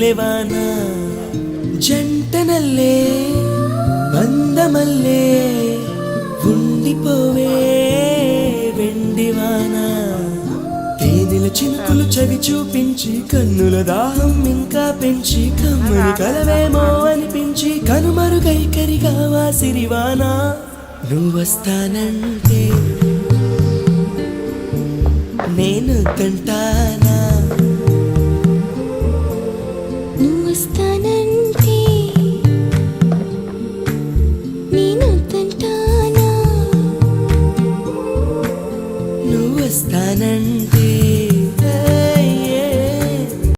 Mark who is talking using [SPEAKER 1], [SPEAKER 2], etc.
[SPEAKER 1] మల్లెవాన జంటనల్లే బందమల్లే ఉండిపోవే వెండివాన తేనెల చినుకులు చవి చూపించి కన్నుల దాహం ఇంకా పెంచి కమ్మని కలవేమో అనిపించి కనుమరుగైకరిగావా సిరివాన నువ్వొస్తానంటే నేను తంటానా